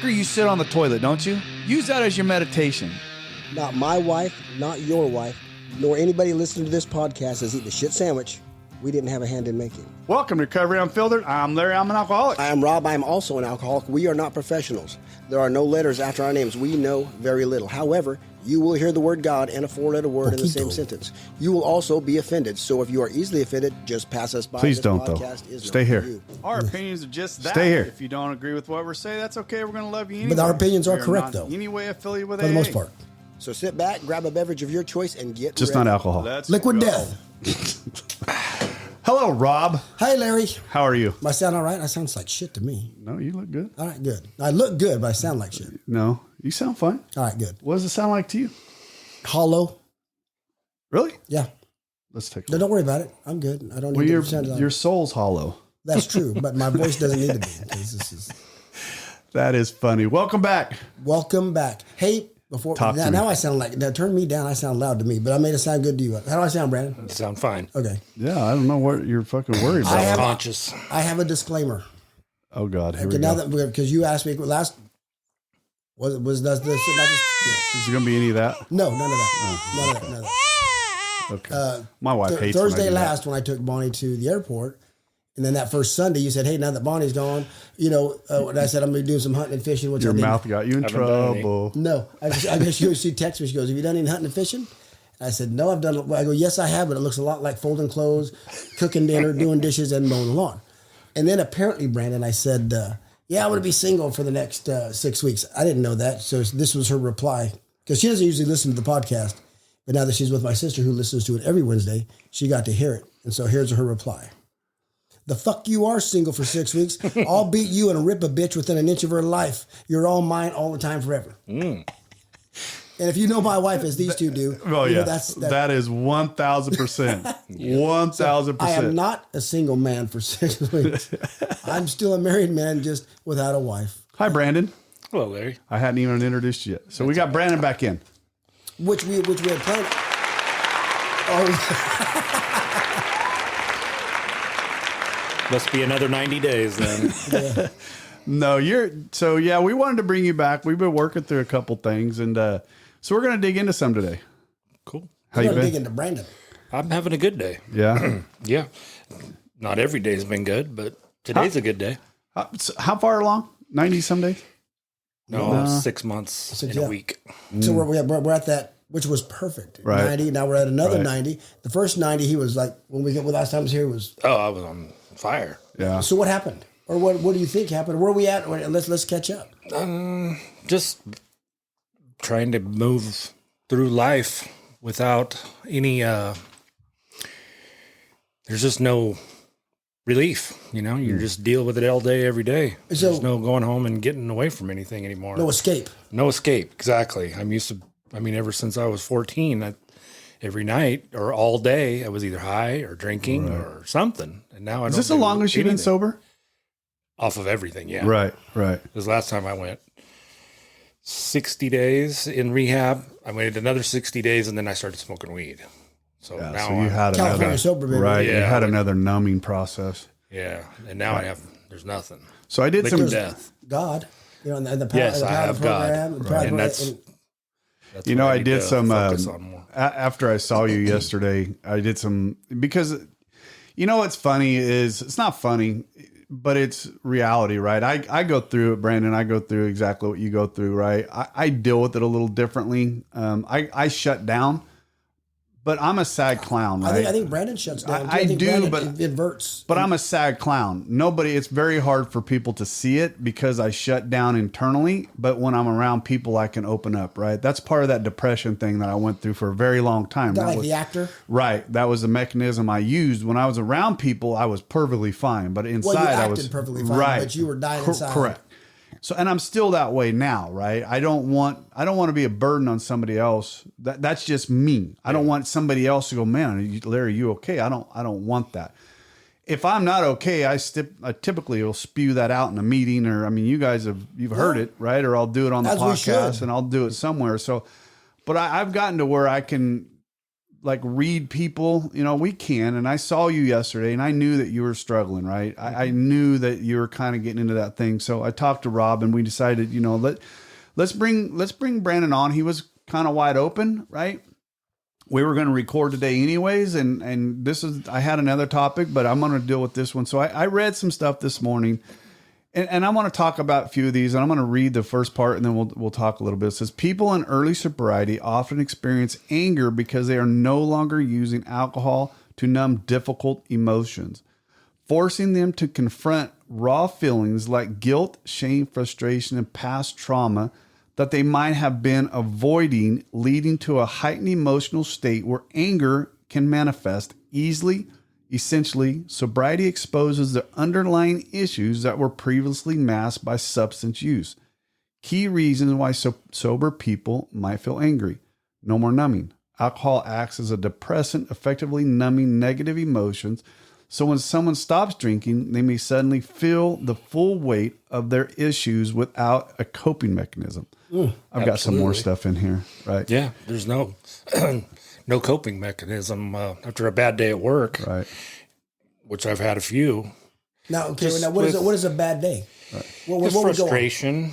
After you sit on the toilet, don't you? Use that as your meditation. Not my wife, not your wife, nor anybody listening to this podcast has eaten a shit sandwich we didn't have a hand in making. Welcome to Recovery Unfiltered. I'm Larry. I'm an alcoholic. I am Rob. I am also an alcoholic. We are not professionals. There are no letters after our names. We know very little. However, you will hear the word God and a four-letter word in the same sentence. You will also be offended. So if you are easily offended, just pass us by. Please This don't, though. podcast is Stay not for here. you. Our opinions are just that. Stay here. If you don't agree with what we're saying, that's okay. We're going to love you anyway. But our opinions are We correct, not though. in any way affiliated with For the AA. most part. So sit back, grab a beverage of your choice, and get Just ready. not alcohol. Liquid go. death. Hello, Rob. Hey, Larry. How are you? Am I sound all right? I sounds like shit to me. No, you look good. All right, good. I look good, but I sound like shit. No, you sound fine. All right, good. What does it sound like to you? Hollow. Really? Yeah. Let's take a No, look. don't worry about it. I'm good. I don't Well, need your, to sound like your soul's hollow. That's true, but my voice doesn't need to be. Because this is That is funny. Welcome back. welcome back. Hey, before Talk to me. now I sound like now turn me down. I sound loud to me, but I made it sound good to you. How do I sound, Brandon? Sound fine. Okay. Yeah, I don't know what you're fucking worried I about. have- Conscious. I have a disclaimer. Oh, God. Here Okay, we now go. that because you asked me last was does this not just, yeah. Is there going to be any of that? No, none of that. None of that. None of that. Okay. My wife hates when I Thursday do that. last when I took Bonnie to the airport, and then that first Sunday you said, "Hey, now that Bonnie's gone, and I said I'm going to do some hunting and fishing." Which Your I didn't. mouth got you in Haven't done any. trouble. No, I guess she texts me. She goes, "Have you done any hunting and fishing?" And I said, "No, I've done." I go, "Yes, I have, but it looks a lot like folding clothes, cooking dinner, doing dishes, and mowing the lawn." And then apparently, Brandon, I said, "Yeah, I'm going to be single for the next 6 weeks." I didn't know that, so this was her reply because she doesn't usually listen to the podcast. But now that she's with my sister who listens to it every Wednesday, she got to hear it. And so here's her reply. The fuck you are single for 6 weeks. I'll beat you and rip a bitch within an inch of her life. You're all mine all the time forever. And if you know my wife as these two do, Oh, you know, yeah. That is 1,000%. 1,000%. I am not a single man for 6 weeks. I'm still a married man just without a wife. Hi, Brandon. Hello, Larry. I hadn't even introduced you yet. So we got Brandon back in. Which we had planned. Oh, Must be another 90 days then. No, we wanted to bring you back. We've been working through a couple things, and so we're going to dig into some today. Cool. How I'm you gonna dig been? into Brandon. I'm having a good day. Yeah. Yeah. Not every day's been good, but today's a good day. How far along? 90 some days? No, 6 months in yeah. a week. So we're at that, which was perfect. Right. 90. Now we're at another Right. 90. The first 90, he was like, when last time I was here was. Oh, I was on fire. Yeah. So what happened? Or what do you think happened? Where are we at? Let's catch up. Just trying to move through life without any, there's just no relief, you just deal with it all day, every day. So- There's no going home and getting away from anything anymore. No escape. No escape. Exactly. Ever since I was 14, every night or all day, I was either high or drinking or something. And now I Is don't this the do longest you've been anything. sober? Off of everything, yeah. Right. This last time I went 60 days in rehab. I waited another 60 days and then I started smoking weed. So Yeah, now so you had California another, sober, baby. right? You Yeah. had another numbing process. yeah. And now there's nothing. So I did Liquid some. death. God. And the power, Yes, the I power of have the program. God. the power of And the- that's You what know, I need did to some. focus on more. After I saw you yesterday, I did some because what's funny is it's not funny, but it's reality, right? I go through it, Brandon. I go through exactly what you go through, right? I deal with it a little differently. I shut down, but I'm a sad clown, right? I think Brandon shuts down. I think do, Brandon but- inverts. But I'm a sad clown. It's very hard for people to see it because I shut down internally. But when I'm around people, I can open up, right? That's part of that depression thing that I went through for a very long time. Not That like was- the actor. Right. That was the mechanism I used. When I was around people, I was perfectly fine. But inside, Well, you I acted was perfectly fine, right. but you were dying inside. Correct. So, and I'm still that way now, right? I don't want to be a burden on somebody else. That's just me. I don't want somebody else to go, man, Larry, you okay? I don't want that. If I'm not okay, I typically will spew that out in a meeting, or you guys you've heard it, right? Or I'll do it on the As we podcast, should. and I'll do it somewhere. So, but I've gotten to where I can like read people, we can. And I saw you yesterday and I knew that you were struggling, right? I knew that you were kind of getting into that thing. So I talked to Rob and we decided, let's bring Brandon on. He was kind of wide open, right? We were going to record today anyways. And I had another topic, but I'm going to deal with this one. So I read some stuff this morning. And I want to talk about a few of these, and I'm going to read the first part, and then we'll talk a little bit. It says, people in early sobriety often experience anger because they are no longer using alcohol to numb difficult emotions, forcing them to confront raw feelings like guilt, shame, frustration, and past trauma that they might have been avoiding, leading to a heightened emotional state where anger can manifest easily. Essentially, sobriety exposes the underlying issues that were previously masked by substance use. Key reasons why sober people might feel angry. No more numbing. Alcohol acts as a depressant, effectively numbing negative emotions. So when someone stops drinking, they may suddenly feel the full weight of their issues without a coping mechanism. I've got some more stuff in here, right? Yeah, there's no no coping mechanism after a bad day at work, Right. which I've had a few. Now, okay, what is a bad day? Right. Just frustration,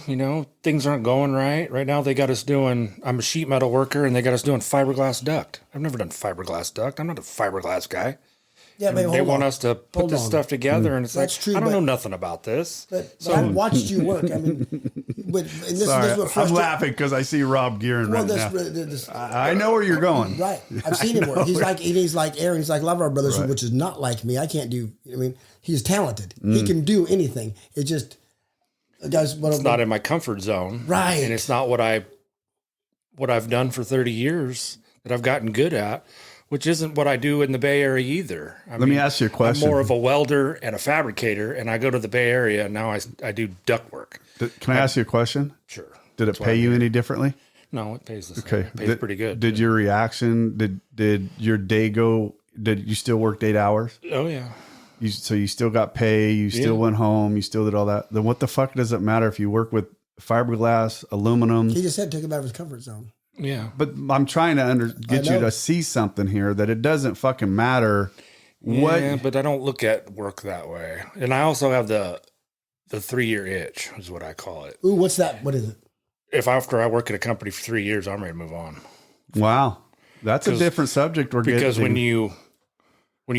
things aren't going right. Right now they got us doing, I'm a sheet metal worker and they got us doing fiberglass duct. I've never done fiberglass duct. I'm not a fiberglass guy. Yeah, but they want us to put this stuff together, and it's That's like, true, I don't know nothing about this. But I watched you work. I mean, this Sorry, is what I'm frustrates. laughing because I see Rob Gearing right now. I know where you're going. Right. I've seen him work. He's like Aaron. He's like a lot of our brothers, which is not like me. I can't do, he's talented. He can do anything. It just, guys, it's not in my comfort zone. Right. And it's not what I've done for 30 years that I've gotten good at, which isn't what I do in the Bay Area either. Let me ask you a question. I'm more of a welder and a fabricator, and I go to the Bay Area, and now I do duct work. Can I ask you a question? Sure. Did it pay you any differently? No, it pays the same. Okay. It pays pretty good. Did your reaction, did your day go, did you still work 8 hours? Oh, yeah. So you still got pay, you still went home, you still did all that. Then what the fuck does it matter if you work with fiberglass, aluminum? He just said took him out of his comfort zone. Yeah. But I'm trying to get you to see something here that it doesn't fucking matter what. Yeah, but I don't look at work that way. And I also have the 3-year itch is what I call it. Ooh, what's that? What is it? If after I work at a company for 3 years, I'm ready to move on. Wow. That's a different subject we're getting. Because when you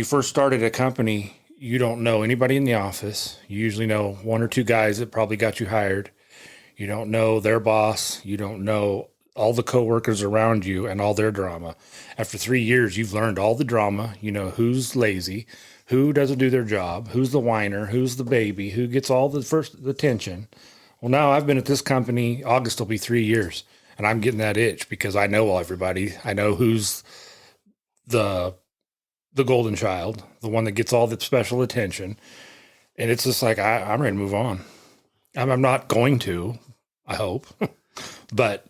first started a company, you don't know anybody in the office. You usually know 1 or 2 guys that probably got you hired. You don't know their boss. You don't know all the coworkers around you and all their drama. After 3 years, you've learned all the drama. You know who's lazy, who doesn't do their job, who's the whiner, who's the baby, who gets all the attention. Well, now I've been at this company. August will be 3 years, and I'm getting that itch because I know everybody. I know who's the golden child, the one that gets all the special attention. And it's just like, I'm ready to move on. I'm not going to, I hope, but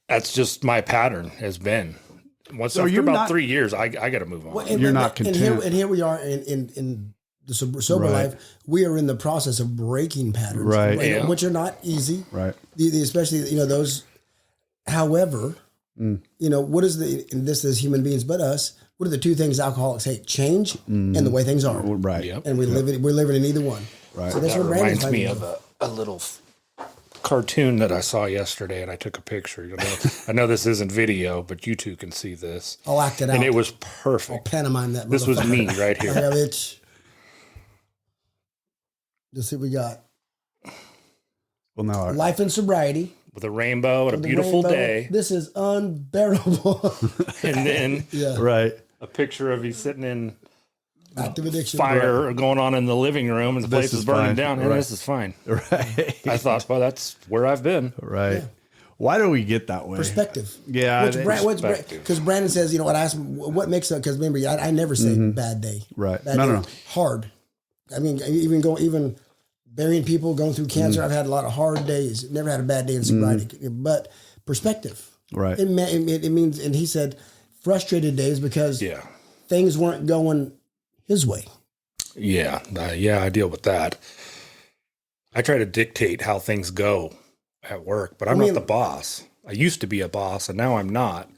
that's just my pattern has been. After about 3 years, I got to move on. Well, you're not content. And here we are in the sober life. We are in the process of breaking patterns, right? Which are not easy, right? Especially those. However, what is and this is human beings, but us. What are the 2 things alcoholics hate? Change and the way things are, right? Yep. And we're living in either one, right? So that's that what reminds me of a little cartoon that I saw yesterday, and I took a picture. I know this isn't video, but you two can see this. I'll act it out, and it was perfect. I'll pantomime that. This was me right here. I have itch. Just see what we got. Well, now Life and sobriety with a rainbow and a beautiful day. This is unbearable. And then right, a picture of you sitting in active addiction fire going on in the living room, and the place is burning down. And this is fine. Right. I thought, well, that's where I've been. Right. Yeah. Why do we get that way? Perspective. Yeah. Because Brandon says, what I asked him, what makes it? Because remember, I never say bad day. Right. Bad No. Hard. I mean, even burying people, going through cancer. I've had a lot of hard days. Never had a bad day in sobriety. But perspective. Right. It means, and he said, frustrated days because things weren't going his way. Yeah. I deal with that. I try to dictate how things go at work, but I'm not the boss. I used to be a boss, and now I'm not.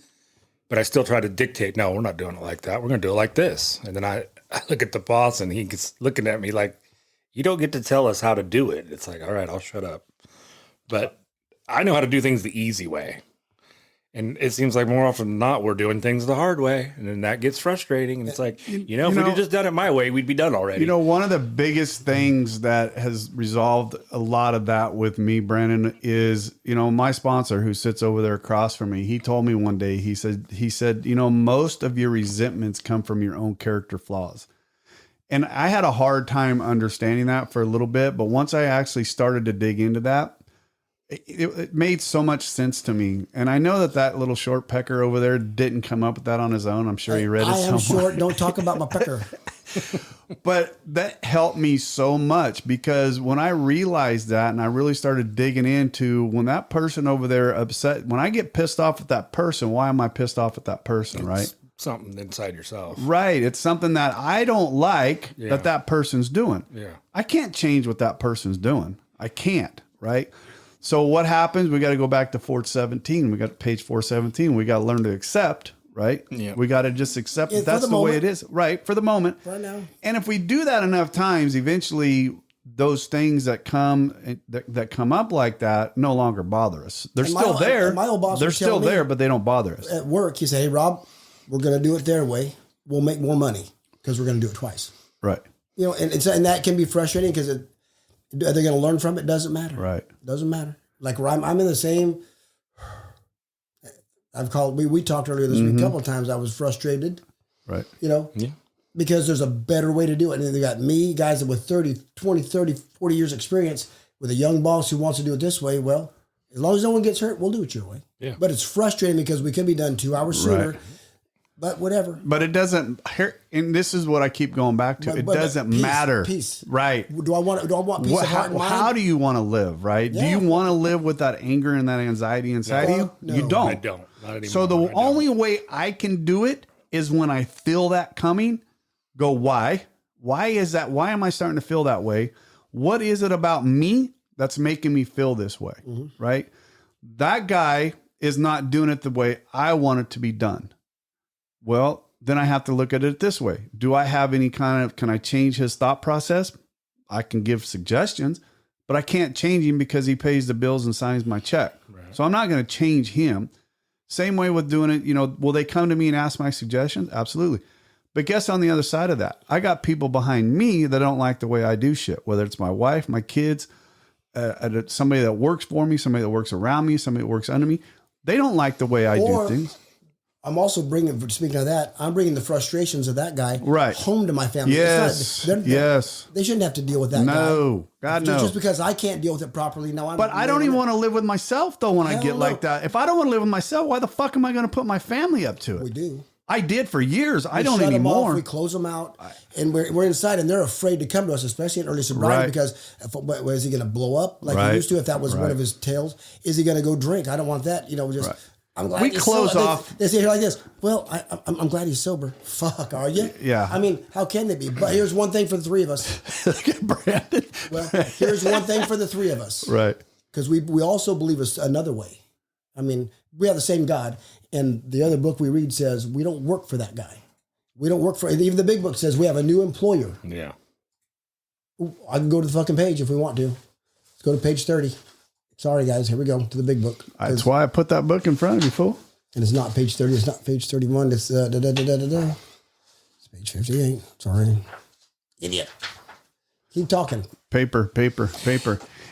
but I still try to dictate, no, we're not doing it like that. We're going to do it like this. And then I look at the boss and he's looking at me like, you don't get to tell us how to do it. It's like, all right, I'll shut up. But I know how to do things the easy way. And it seems like more often than not, we're doing things the hard way. And then that gets frustrating. And it's like, if we'd have just done it my way, we'd be done already. One of the biggest things that has resolved a lot of that with me, Brandon, is, my sponsor who sits over there across from me, he told me one day, he said, most of your resentments come from your own character flaws. And I had a hard time understanding that for a little bit. But once I actually started to dig into that, it made so much sense to me. And I know that little short pecker over there didn't come up with that on his own. I'm sure he read it somewhere. I am short. Don't talk about my pecker. But that helped me so much, because when I realized that and I really started digging into when that person over there upset, when I get pissed off at that person, why am I pissed off at that person? Right. Something inside yourself. Right. It's something that I don't like that person's doing. Yeah. I can't change what that person's doing. I can't. Right. So what happens? We got to go back to 417. We got page 417. We got to learn to accept, right? Yeah. We got to just accept that that's the way it is, right? For the moment. Right now. And if we do that enough times, eventually those things that come up like that no longer bother us. They're still there. My old boss They're was still telling me there, but they don't bother us. At work, he said, "Hey, Rob, we're going to do it their way. We'll make more money because we're going to do it twice." Right. And that can be frustrating because are they going to learn from it? Doesn't matter. Right. Doesn't matter. Like where I'm in the same. We talked earlier this week a couple of times. I was frustrated. Right. Because there's a better way to do it. And they got me, guys with 20, 30, 40 years experience, with a young boss who wants to do it this way. Well, as long as no one gets hurt, we'll do it your way. Yeah. But it's frustrating because we could be done 2 hours sooner. Right. But whatever. But it doesn't. And this is what I keep going back to. It doesn't matter. Peace. Right. Do I want peace of heart and mind? How do you want to live? Right. Yeah. Do you want to live with that anger and that anxiety inside of you? No. You don't. I don't. Not anymore. So the only way I can do it is when I feel that coming. Go, why? Why is that? Why am I starting to feel that way? What is it about me that's making me feel this way? Mm-hmm. Right. That guy is not doing it the way I want it to be done. Well, then I have to look at it this way. Do I have any can I change his thought process? I can give suggestions, but I can't change him because he pays the bills and signs my check. Right. So I'm not going to change him. Same way with doing it. Will they come to me and ask my suggestions? Absolutely. But guess on the other side of that, I got people behind me that don't like the way I do shit, whether it's my wife, my kids, somebody that works for me, somebody that works around me, somebody that works under me. They don't like the way I do things. I'm also speaking of that, I'm bringing the frustrations of that guy home to my family. Yes. Yes. They shouldn't have to deal with that guy. No. God, no. Just because I can't deal with it properly. Now But I don't even want to live with myself, though, when I get like that. If I don't want to live with myself, why the fuck am I going to put my family up to it? We do. I did for years. I don't shut anymore. Them off, we close them out, and we're inside, and they're afraid to come to us, especially in early sobriety, because is he going to blow up like he used to? If that was one of his tales, is he going to go drink? I don't want that. I'm glad we close off. They say here like this. Well, I'm glad he's sober. Fuck, are you? Yeah. I mean, how can they be? But here's one thing for the three of us. Look at Brandon. Well, here's one thing for the three of us. Right. Because we also believe another way. I mean, we have the same God. And the other book we read says we don't work for that guy. We don't work for, even the big book says we have a new employer. Yeah. Ooh, I can go to the fucking page if we want to. Let's go to page 30. Sorry, guys. Here we go to the big book. That's why I put that book in front of you, fool. And it's not page 30. It's not page 31. It's It's page 58. Sorry. Idiot. Keep talking. Paper.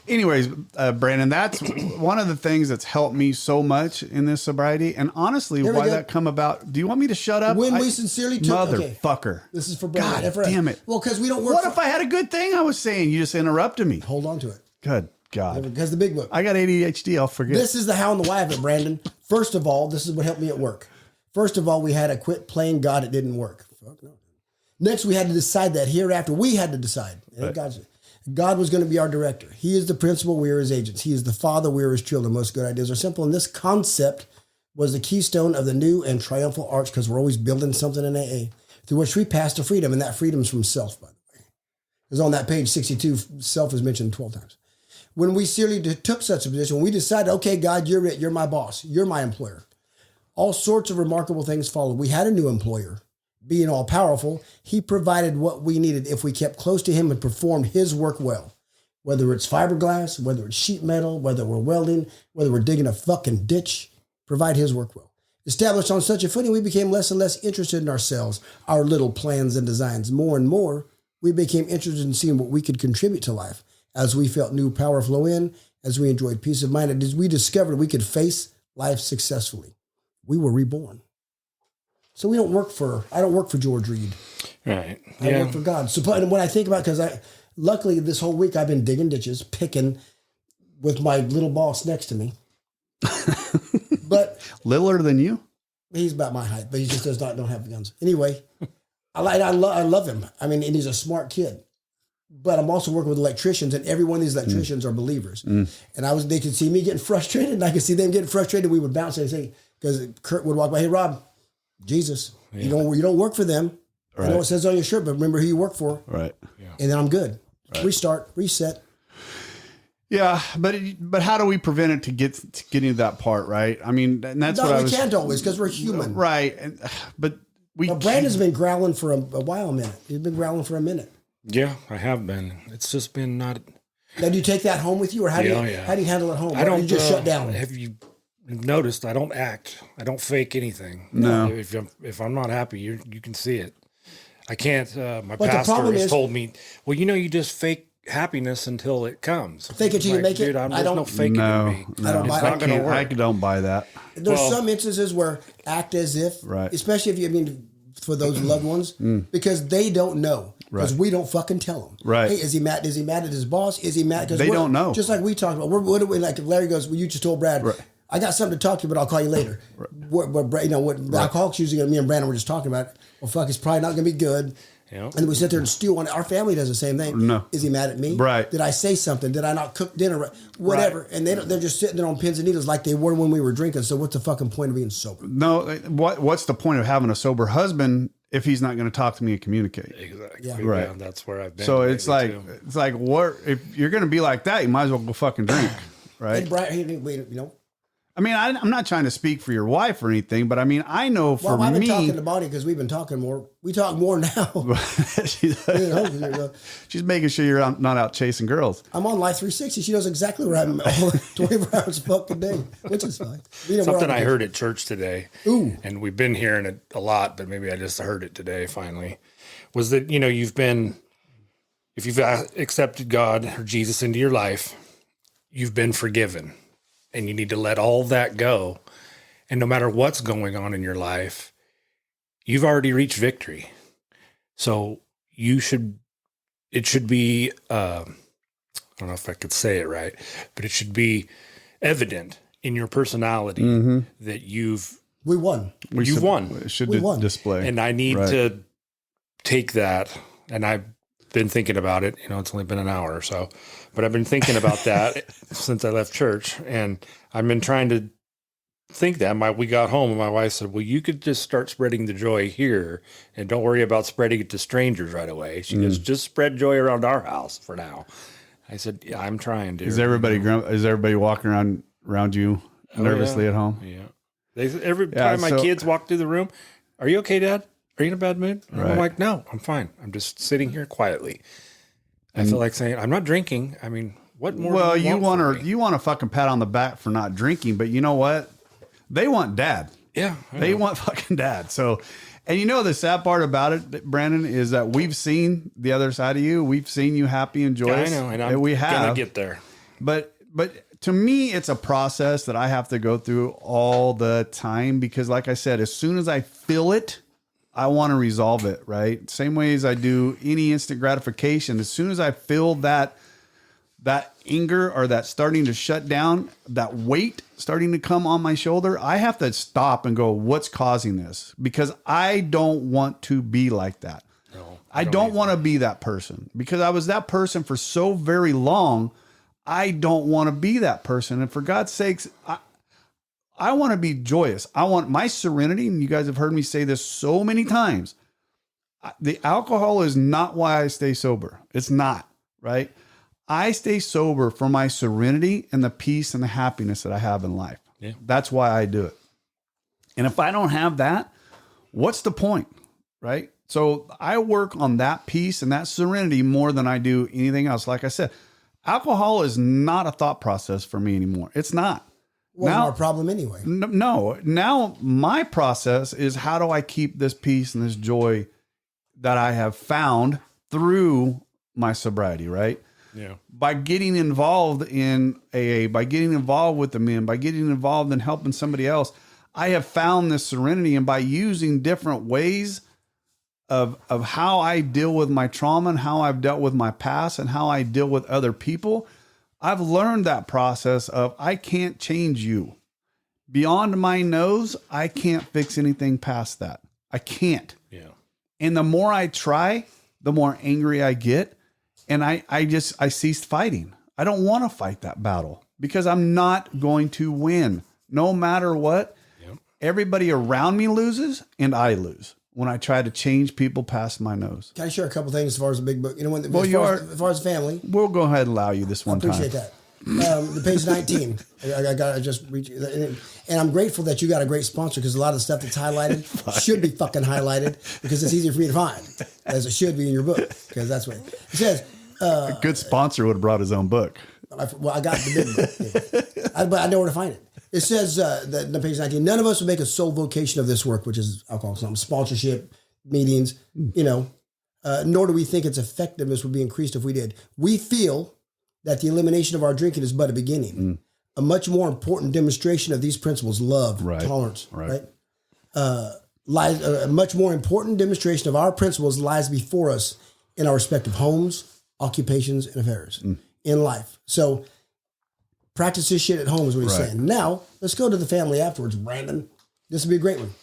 Anyways, Brandon, that's one of the things that's helped me so much in this sobriety. And honestly, why that come about? Do you want me to shut up? When we sincerely took... Motherfucker. Okay. This is for Brandon. God damn it. Well, because we don't work... What if I had a good thing I was saying? You just interrupted me. Hold on to it. Good God. Because the big book. I got ADHD. I'll forget. This is the how and the why of it, Brandon. First of all, this is what helped me at work. First of all, we had to quit playing God. It didn't work. Fuck no. Next, we had to decide that hereafter. We had to decide. Right. God was going to be our director. He is the principal. We are his agents. He is the father. We are his children. Most good ideas are simple. And this concept was the keystone of the new and triumphal arch, because we're always building something in AA, through which we pass to freedom. And that freedom is from self, by the way. Because on that page 62, self is mentioned 12 times. When we seriously took such a position, when we decided, okay, God, you're it. You're my boss. You're my employer. All sorts of remarkable things followed. We had a new employer. Being all powerful, he provided what we needed if we kept close to him and performed his work well. Whether it's fiberglass, whether it's sheet metal, whether we're welding, whether we're digging a fucking ditch, provide his work well. Established on such a footing, we became less and less interested in ourselves, our little plans and designs. More and more, we became interested in seeing what we could contribute to life. As we felt new power flow in, as we enjoyed peace of mind, and as we discovered we could face life successfully. We were reborn. So I don't work for George Reed. Right. I work for God. So and when I think about, luckily this whole week I've been digging ditches, picking with my little boss next to me. But littler than you? He's about my height, but he just don't have guns. Anyway, I love him. I mean, and he's a smart kid. But I'm also working with electricians, and every one of these electricians are believers. And they could see me getting frustrated, and I could see them getting frustrated. We would bounce and say, because Kurt would walk by, hey Rob, Jesus, you don't work for them. Right. I know it says on your shirt, but remember who you work for. Right. Yeah. And then I'm good. Right. Restart, reset. Yeah, but how do we prevent it to getting to that part, right? I mean, and that's what I was. We can't always because we're human, right? But Brandon's been growling for a while, a minute. He's been growling for a minute. Yeah, I have been. It's just been not. Now, do you take that home with you, or how do you handle it at home? I don't. You just shut down. Have you noticed? I don't act. I don't fake anything. No. If I'm not happy, you can see it. I can't. My pastor has told me, well, you just fake happiness until it comes. Fake it till you make it. There's no faking in me. No, it's not going to work. I don't buy that. There's some instances where act as if, right? Especially if for those loved ones, because they don't know. Because we don't fucking tell them. Right. Hey, is he mad? Is he mad at his boss? Is he mad? Because they don't know. Just like we talked about. What do we like? If Larry goes, well, you just told Brad, right. I got something to talk to you, but I'll call you later. Right. What the alcoholics usually, me and Brandon were just talking about it. Well, fuck, it's probably not going to be good. Yep. And we sit there and stew on it. Our family does the same thing. No. Is he mad at me? Right. Did I say something? Did I not cook dinner right? Whatever. Right. And they're just sitting there on pins and needles like they were when we were drinking. So what's the fucking point of being sober? No. What's the point of having a sober husband if he's not going to talk to me and communicate? Exactly. Yeah. Right. Yeah, that's where I've been. So it's like what if you're going to be like that, you might as well go fucking drink, right? Hey, Brian, I mean, I'm not trying to speak for your wife or anything, but I mean, I know for me. I've been talking to Bonnie because we've been talking more. We talk more now. She's making sure you're not out chasing girls. I'm on Life 360. She knows exactly where I'm 24 hours a fucking day, which is fine. Something I heard at church today, Ooh. And we've been hearing it a lot, but maybe I just heard it today finally, was that, if you've accepted God or Jesus into your life, you've been forgiven. And you need to let all that go. And no matter what's going on in your life, you've already reached victory. So it should be, I don't know if I could say it right, but it should be evident in your personality that we won. You've won. It should display. And I need to take that, and I've been thinking about it. It's only been an hour or so, but I've been thinking about that since I left church, and I've been trying to think that. We got home, and my wife said, well, you could just start spreading the joy here, and don't worry about spreading it to strangers right away. She goes, just spread joy around our house for now. I said, yeah, I'm trying to. Is everybody walking around you nervously at home? Yeah. Every time my kids walk through the room, are you okay, Dad? Are you in a bad mood? Right. I'm like, no, I'm fine. I'm just sitting here quietly. I feel like saying, I'm not drinking. I mean, what more? Well, you want a fucking pat on the back for not drinking, but you know what? They want dad. Yeah. They want fucking dad. So, and the sad part about it, Brandon, is that we've seen the other side of you. We've seen you happy and joyous. Yeah, I know. And we have gonna get there. But to me, it's a process that I have to go through all the time because, like I said, as soon as I feel it, I want to resolve it, right? Same way as I do any instant gratification. As soon as I feel that anger or that starting to shut down, that weight starting to come on my shoulder, I have to stop and go, what's causing this? Because I don't want to be like that. No, I don't want to be that person because I was that person for so very long. I don't want to be that person. And for God's sakes, I want to be joyous. I want my serenity. And you guys have heard me say this so many times. The alcohol is not why I stay sober. It's not, right? I stay sober for my serenity and the peace and the happiness that I have in life. Yeah. That's why I do it. And if I don't have that, what's the point? Right? So I work on that peace and that serenity more than I do anything else. Like I said, alcohol is not a thought process for me anymore. It's not. Wasn't Now- our problem anyway. No, now my process is how do I keep this peace and this joy that I have found through my sobriety, right? Yeah. By getting involved in AA, by getting involved with the men, by getting involved in helping somebody else, I have found this serenity. And by using different ways of how I deal with my trauma and how I've dealt with my past and how I deal with other people, I've learned that process of I can't change you. Beyond my nose, I can't fix anything past that. I can't. Yeah. And the more I try, the more angry I get. And I ceased fighting. I don't want to fight that battle because I'm not going to win. No matter what, everybody around me loses and I lose when I try to change people past my nose. Can I share a couple things as far as the big book? You know, as far as family, We'll go ahead and allow you this one time. appreciate that. The page 19. I just reached, and I'm grateful that you got a great sponsor because a lot of the stuff that's highlighted should be fucking highlighted because it's easier for me to find as it should be in your book because that's what it says. A good sponsor would have brought his own book. Well, I got the big book, but I know where to find it. It says that on page 19, none of us would make a sole vocation of this work, which is alcoholism, sponsorship, meetings, nor do we think its effectiveness would be increased if we did. We feel that the elimination of our drinking is but a beginning. A much more important demonstration of these principles, love, tolerance, right? Lies, a much more important demonstration of our principles lies before us in our respective homes, occupations, and affairs in life. So practice this shit at home is what he's saying. Now, let's go to the family afterwards, Brandon. This would be a great one.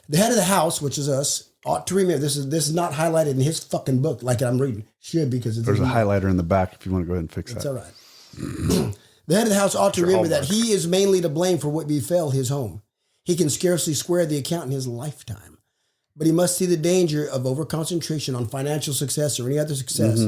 The head of the house, which is us, ought to remember, this is not highlighted in his fucking book like I'm reading. Should, because it's... There's a highlighter in the back if you want to go ahead and fix that. It's all right. The head of the house ought to remember that he is mainly to blame for what befell his home. He can scarcely square the account in his lifetime. But he must see the danger of overconcentration on financial success or any other success.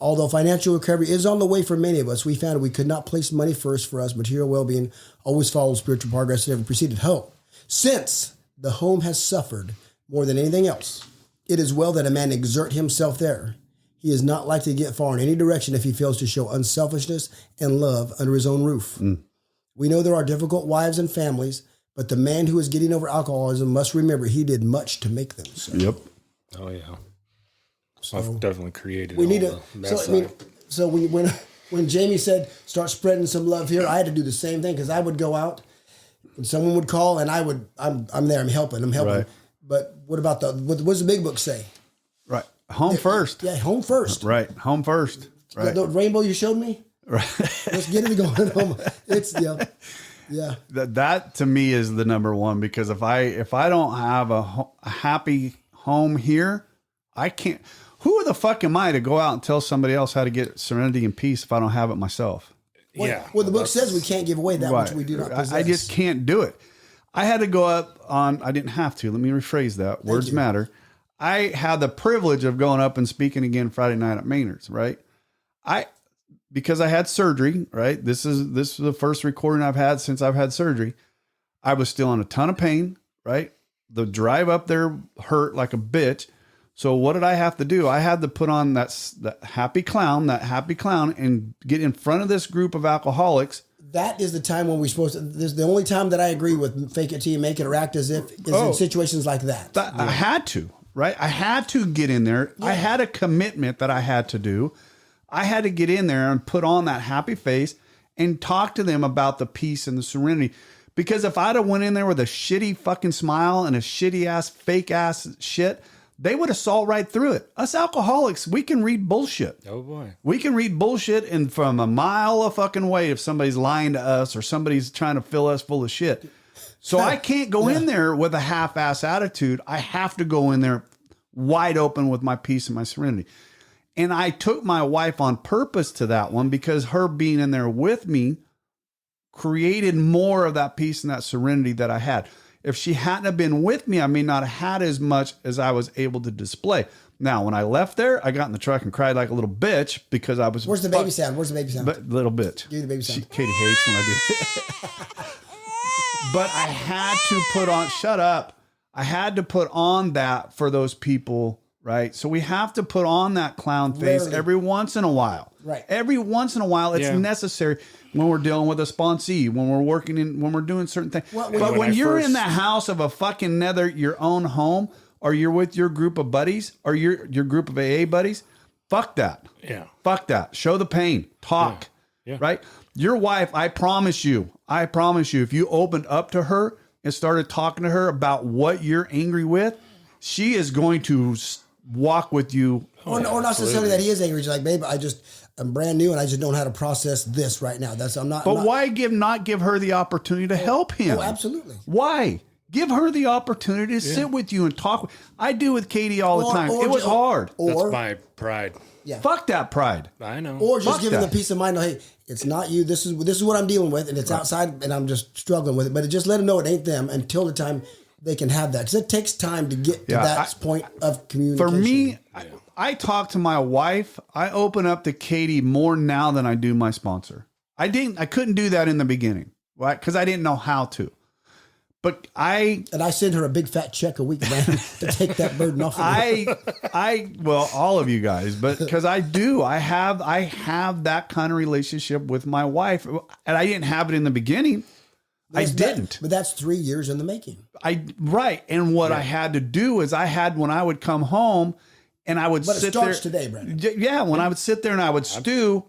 Although financial recovery is on the way for many of us, we found we could not place money first for us. Material well-being always follows spiritual progress and never preceded hope. Since the home has suffered more than anything else, it is well that a man exert himself there. He is not likely to get far in any direction if he fails to show unselfishness and love under his own roof. We know there are difficult wives and families, but the man who is getting over alcoholism must remember he did much to make them so. Yep. Oh yeah. So I've definitely created. We need to. So when Jamie said start spreading some love here, I had to do the same thing because I would go out and someone would call and I'm there, I'm helping. Right. But what about what does the big book say? Right. Home first. Yeah, home first. Right. Home first. Right. The rainbow you showed me. Right. Let's get it going. Home. It's yeah. That to me is the number one because if I don't have a happy home here, I can't. Who the fuck am I to go out and tell somebody else how to get serenity and peace if I don't have it myself? Well, the book says we can't give away that which we do not possess. I just can't do it. I had to go up on. I didn't have to. Let me rephrase that. Words matter. I had the privilege of going up and speaking again Friday night at Maynard's. Right. Because I had surgery. Right. This is the first recording I've had since I've had surgery. I was still in a ton of pain. Right. The drive up there hurt like a bitch. So what did I have to do? I had to put on that happy clown, and get in front of this group of alcoholics. That is the time when we're supposed to. This is the only time that I agree with fake it till you make it or act as if is in situations like that. I had to, right? I had to get in there. Yeah. I had a commitment that I had to do. I had to get in there and put on that happy face and talk to them about the peace and the serenity. Because if I'd have went in there with a shitty fucking smile and a shitty ass, fake ass shit, they would have saw right through it. Us alcoholics, we can read bullshit. Oh boy. We can read bullshit and from a mile a fucking way if somebody's lying to us or somebody's trying to fill us full of shit. So I can't go in there with a half-ass attitude. I have to go in there wide open with my peace and my serenity. And I took my wife on purpose to that one because her being in there with me created more of that peace and that serenity that I had. If she hadn't have been with me, I may not have had as much as I was able to display. Now, when I left there, I got in the truck and cried like a little bitch because I was... Where's the baby sound? Little bitch. Little bitch. Give me the baby sound. Katie hates when I do But I had to put on, shut up. I had to put on that for those people, right? So we have to put on that clown face Rarely. every once in a while. Right. Every once in a while, it's necessary when we're dealing with a sponsee, when we're working in, when we're doing certain things. Well, but when you're in the house of a fucking your own home, or you're with your group of buddies, or your group of AA buddies, fuck that. Yeah. Fuck that. Show the pain. Talk. Yeah. Right? Your wife, I promise you, if you opened up to her and started talking to her about what you're angry with, she is going to walk with you. Or not necessarily that he is angry. He's like, babe, I'm brand new and I just don't know how to process this right now. But why not give her the opportunity to help him? Oh, absolutely. Why? Give her the opportunity to sit with you and talk. I do with Katie all the time. It was hard. That's my pride. Yeah. Fuck that pride. I know. Or just Fuck give them the that. peace of mind. Hey, it's not you. This is what I'm dealing with, and it's outside, and I'm just struggling with it. But just let them know it ain't them until the time they can have that. Because it takes time to get to that point of communication. For me, I talk to my wife. I open up to Katie more now than I do my sponsor. I couldn't do that in the beginning, right? Because I didn't know how to. But I send her a big fat check a week, man, to take that burden off of me. Well, all of you guys, but because I have that kind of relationship with my wife, and I didn't have it in the beginning. I didn't. But that's 3 years in the making. Right. And what I had to do is when I would come home and I would But sit it starts there. today, Brandon. Yeah. When I would sit there and I would stew,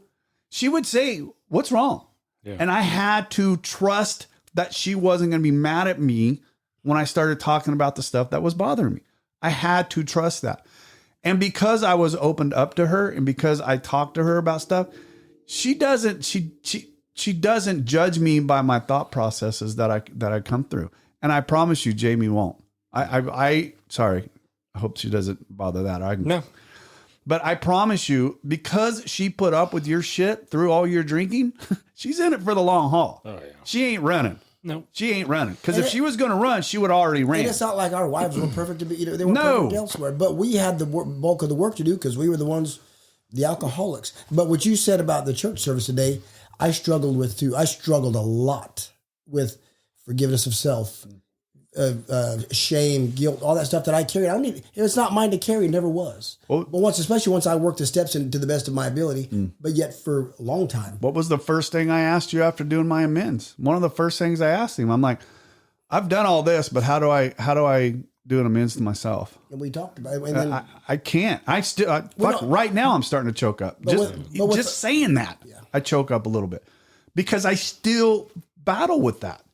she would say, "What's wrong?" Yeah. And I had to trust that she wasn't going to be mad at me when I started talking about the stuff that was bothering me. I had to trust that. And because I was opened up to her and because I talked to her about stuff, she doesn't judge me by my thought processes that I come through. And I promise you, Jamie won't. Sorry. I hope she doesn't bother that. No. But I promise you, because she put up with your shit through all your drinking, she's in it for the long haul. Oh, yeah. She ain't running. No. She ain't running. Because if she was going to run, she would already ran. And it's not like our wives were perfect to be, they were perfect elsewhere. But we had the bulk of the work to do because we were the alcoholics. But what you said about the church service today, I struggled with too. I struggled a lot with forgiveness of self, shame, guilt, all that stuff that I carried. It's not mine to carry. It never was. But especially once I worked the steps into the best of my ability, but yet for a long time. What was the first thing I asked you after doing my amends? One of the first things I asked him, I'm like, I've done all this, but how do I do an amends to myself? And we talked about it. And then, I can't. Right now I'm starting to choke up. Just saying that, I choke up a little bit because I still battle with that.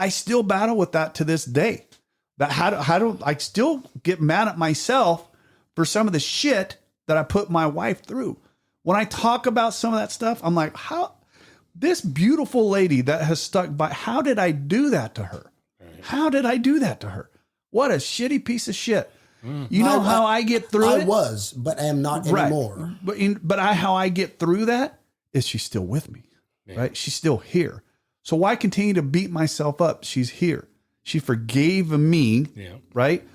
I still battle with that to this day. That how do I still get mad at myself for some of the shit that I put my wife through? When I talk about some of that stuff, I'm like, how this beautiful lady that has stuck by, how did I do that to her? How did I do that to her? What a shitty piece of shit. You know how I get through it? I was, but I am not anymore. But how I get through that is she's still with me, right? She's still here. So why continue to beat myself up? She's here. She forgave me, right?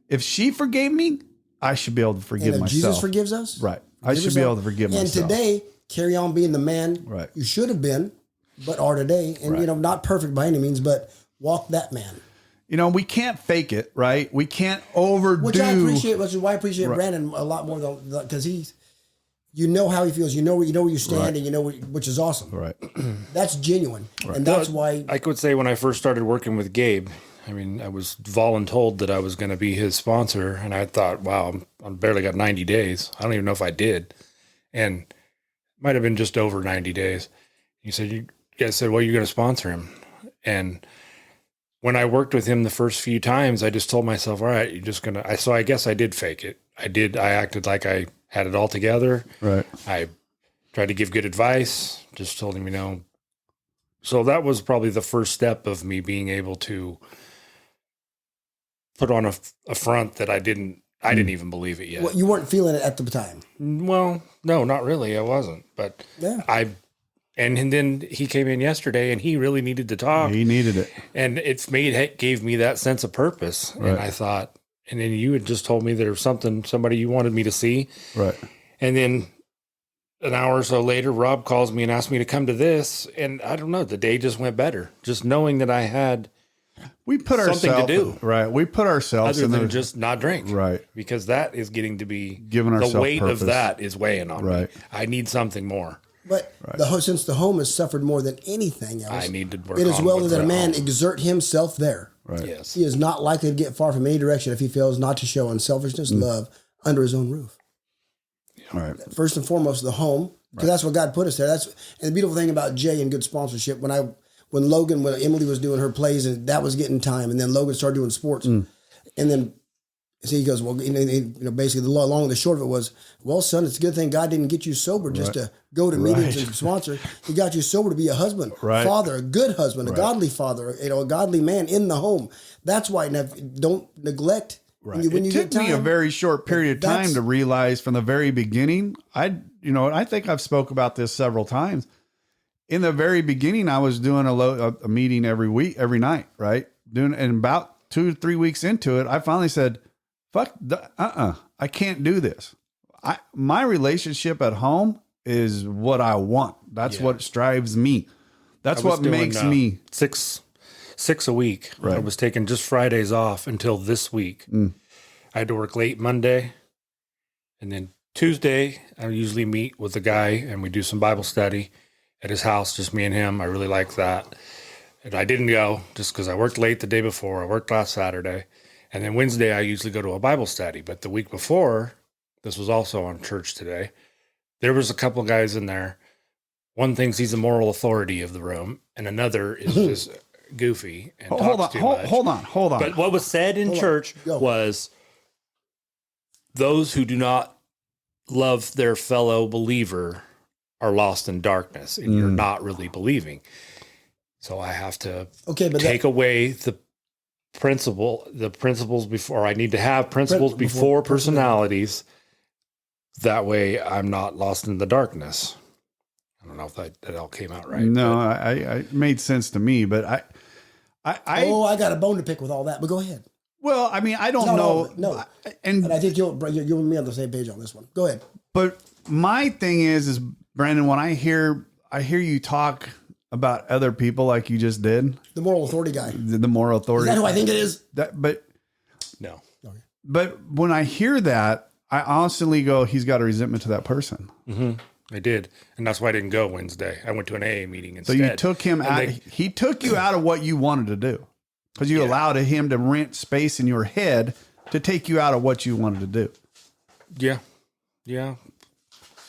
If she forgave me, I should be able to forgive myself. Jesus forgives us? Right. I should be able to forgive myself. And today, carry on being the man you should have been, but are today. And, not perfect by any means, but walk that man. We can't fake it, right? We can't overdo. Which I appreciate, which is why I appreciate Brandon a lot more, because he's, how he feels, where you stand, and which is awesome. Right. That's genuine, and that's why I could say when I first started working with Gabe, I mean, I was voluntold that I was going to be his sponsor, and I thought, wow, I barely got 90 days. I don't even know if I did, and it might have been just over 90 days. He said, "You guys said, well, you're going to sponsor him," and when I worked with him the first few times, I just told myself, all right, you're just going to, so I guess I did fake it. I acted like I had it all together. Right. I tried to give good advice, just told him, So that was probably the first step of me being able to put on a front that I didn't even believe it yet. Well, you weren't feeling it at the time. Well, no, not really. I wasn't. But and then he came in yesterday and he really needed to talk. He needed it. And gave me that sense of purpose. Right. And I thought, and then you had just told me there was somebody you wanted me to see. Right. And then an hour or so later, Rob calls me and asks me to come to this. And I don't know, the day just went better. Just knowing that I had we put something ourselves to do. right. We put ourselves other in than the just not drink. right, Because that is getting to be giving the ourselves weight purpose. of that is weighing on Right. me. I need something more. But since the home has suffered more than anything else, I need to work it is on well what's that a at man home. exert himself there. right. Yes. He is not likely to get far from any direction if he fails not to show unselfishness, love under his own roof. Right. First and foremost, the home, because that's what God put us there. And the beautiful thing about Jay and good sponsorship, when Emily was doing her plays and that was getting time, and then Logan started doing sports, and then he goes, well, basically the long and the short of it was, well, son, it's a good thing God didn't get you sober just to go to meetings and sponsor. He got you sober to be a husband, father, a good husband, a godly father, a godly man in the home. That's why don't neglect. Right. When you it took get time, me a very short period of time to realize from the very beginning. I think I've spoke about this several times. In the very beginning, I was doing a meeting every night, right? And about 2 to 3 weeks into it, I finally said, "Fuck, I can't do this. My relationship at home is what I want. That's what drives me. That's what makes me six a week. Right. I was taking just Fridays off until this week. I had to work late Monday, and then Tuesday I usually meet with a guy and we do some Bible study at his house, just me and him. I really like that. And I didn't go just because I worked late the day before. I worked last Saturday. And then Wednesday I usually go to a Bible study. But the week before, this was also on church today, there was a couple of guys in there. One thinks he's the moral authority of the room, and another is just goofy and talks too much. Hold on. But what was said in church was, those who do not love their fellow believer are lost in darkness, and you're not really believing. So I have to take away the principles before. I need to have principles before personalities. That way I'm not lost in the darkness. I don't know if that all came out right. No, I it made sense to me, but I got a bone to pick with all that, but go ahead. Well, I mean, I don't know. No. And I think you and me on the same page on this one. Go ahead. But my thing is Brandon, when I hear you talk about other people like you just did, the moral authority guy, the moral authority. Is that who I think it is? No. But when I hear that, I honestly go, he's got a resentment to that person. Mm-hmm. I did, and that's why I didn't go Wednesday. I went to an AA meeting instead. So you took him out. He took you out of what you wanted to do because you allowed him to rent space in your head to take you out of what you wanted to do. Yeah.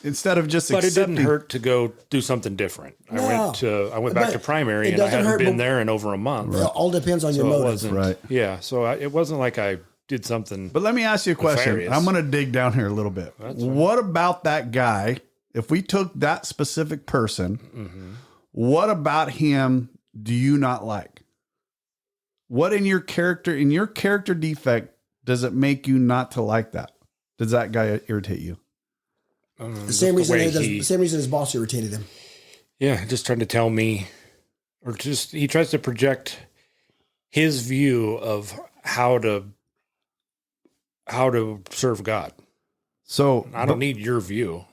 Instead of just but it didn't hurt to go do something different. I went back to primary, and I haven't been there in over a month. It all depends on your motive. Right. Yeah. So it wasn't like I did something. But let me ask you a question. Nefarious. I'm going to dig down here a little bit. What about that guy? If we took that specific person, what about him do you not like? What in your character defect, does it make you not to like that? Does that guy irritate you? The same reason his boss irritated him. Yeah, just trying to tell me, or just he tries to project his view of how to serve God. So I don't need your view.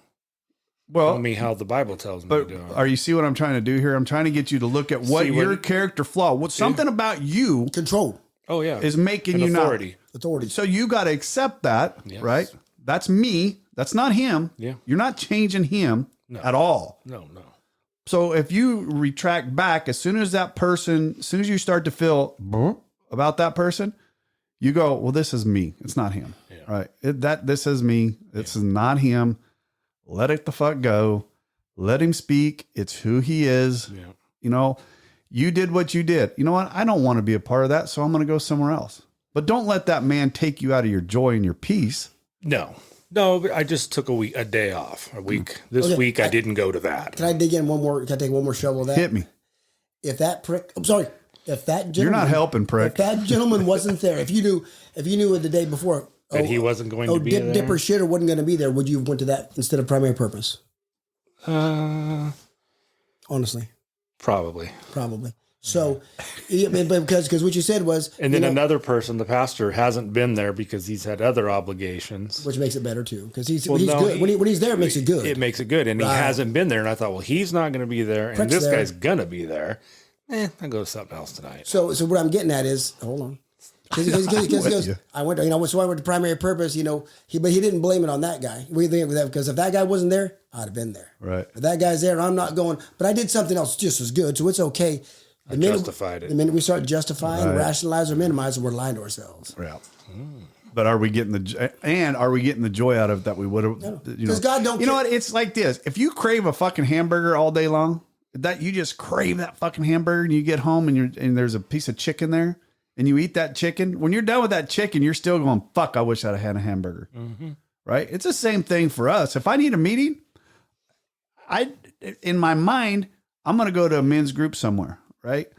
Well, tell me how the Bible tells me to to do it. Are you see what I'm trying to do here? I'm trying to get you to look at what your character flaw, what something about you control. Oh yeah, is making you authority. Authority. So you got to accept that, right? That's me. That's not him. Yeah. You're not changing him at all. No. So if you retract back, as soon as you start to feel about that person, you go, well, this is me. It's not him. Yeah. Right. This is me. This is not him. Let it the fuck go. Let him speak. It's who he is. Yeah. You did what you did. You know what? I don't want to be a part of that. So I'm going to go somewhere else. But don't let that man take you out of your joy and your peace. No, but I just took a day off. A week. This week I didn't go to that. Can I dig in one more? Can I take one more shovel of that? Hit me. If that prick, I'm sorry. If that gentleman, you're not helping, prick. If that gentleman wasn't there, if you knew it the day before that he wasn't going to be there, Dipper Shitter wasn't going to be there, would you have went to that instead of primary purpose? Honestly, probably. So, because what you said was, and then another person, the pastor, hasn't been there because he's had other obligations, which makes it better too. Because he's good when he's there, it makes it good. It makes it good, and he hasn't been there. And I thought, well, he's not going to be there, and this guy's going to be there. I'll go to something else tonight. So what I'm getting at is, hold on. Because he goes, I went to primary purpose, but he didn't blame it on that guy. We think that because if that guy wasn't there, I'd have been there. Right. If that guy's there and I'm not going, but I did something else just as good, so it's okay. Justified it. The minute we start justifying, rationalize, or minimizing, we're lying to ourselves. Yeah. But are we getting the joy out of that we would have? Because God don't. You know what? It's like this: if you crave a fucking hamburger all day long, that you just crave that fucking hamburger, and you get home and there's a piece of chicken there, and you eat that chicken. When you're done with that chicken, you're still going, "Fuck! I wish I'd had a hamburger." Mm-hmm. Right? It's the same thing for us. If I need a meeting, in my mind, I'm going to go to a men's group somewhere. Right?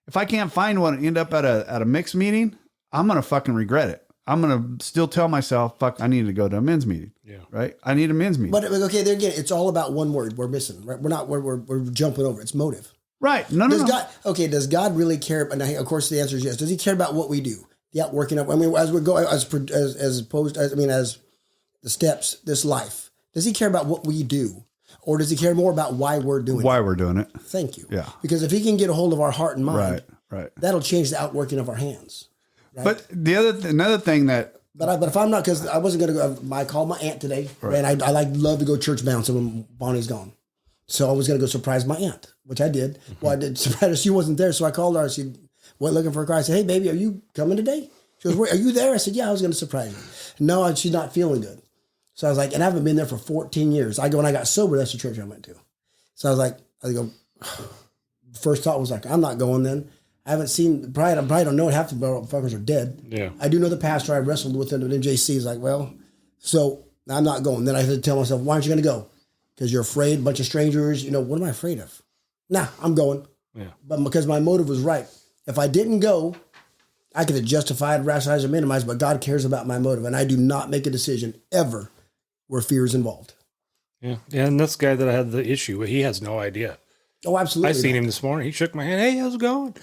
If I can't find one and end up at a mixed meeting, I'm going to fucking regret it. I'm going to still tell myself, fuck, I need to go to a men's meeting. Yeah. Right? I need a men's meeting. But okay, there again, it's all about one word we're missing, right? We're jumping over. It's motive. Right. No. Does God really care? And of course the answer is yes. Does he care about what we do? Yeah, working up. I mean, as we go, as the steps, this life, does he care about what we do? Or does he care more about why we're doing it? Why we're doing it. Thank you. Yeah. Because if he can get a hold of our heart and mind, right. that'll change the outworking of our hands. Right? But another thing that. But if I'm not, because I wasn't going to go, I called my aunt today, and I love to go church bouncing when Bonnie's gone. So I was going to go surprise my aunt, which I did. Mm-hmm. Well, I did surprise her. She wasn't there, so I called her. I said, went looking for a car. I said, hey, baby, are you coming today? She goes, are you there? I said, yeah, I was going to surprise you. No, she's not feeling good. So I was like, and I haven't been there for 14 years. When I got sober, that's the church I went to. So I go, first thought was like, I'm not going then. I haven't seen, probably don't know, half the motherfuckers are dead. Yeah. I do know the pastor I wrestled with in MJC is like, well, so I'm not going. Then I had to tell myself, why aren't you going to go? Because you're afraid, a bunch of strangers, what am I afraid of? Nah, I'm going. Yeah. But because my motive was right. If I didn't go, I could have justified, rationalized, or minimized, but God cares about my motive. And I do not make a decision ever where fear is involved. Yeah. And this guy that I had the issue with, he has no idea. Oh, absolutely. I seen him this morning. He shook my hand. Hey, how's it going?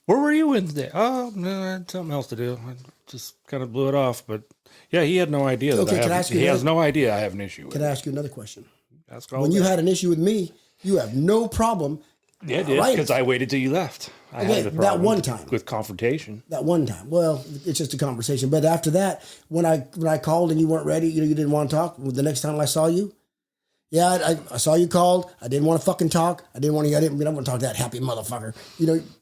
Where were you Wednesday? Oh, no, I had something else to do. I just kind of blew it off. But yeah, he had no idea. He has no idea I have an issue with Can I ask you another question? When you had an issue with me, you have no problem. Yeah, I did, because I waited till you left. I had a problem that one time. With confrontation. That one time. Well, it's just a conversation. But after that, when I called and you weren't ready, you didn't want to talk, the next time I saw you, yeah, I saw you called. I didn't want to fucking talk. I didn't want to talk to that happy motherfucker.